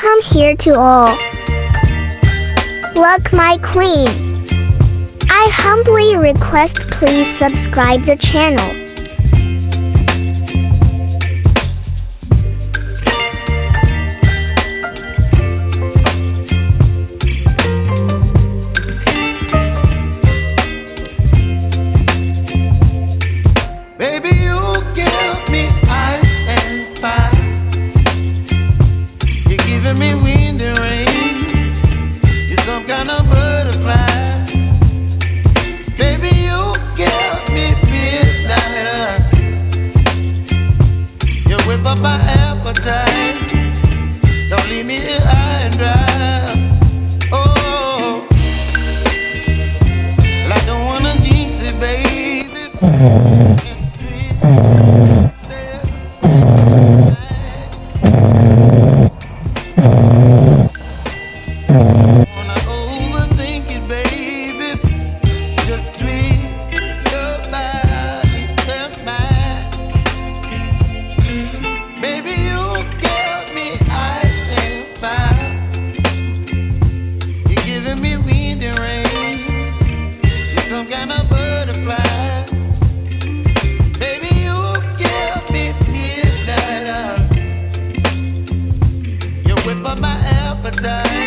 come here to all. Look, my queen. I humbly request please subscribe the channel. Baby, you give me ice and fire. You're giving me wind and rain. You're some kind of butterfly. Baby, you give me midnight. You whip up my appetite. Don't leave me here high and dry. Oh, well, I don't wanna jinx it, baby. Whip up my appetite.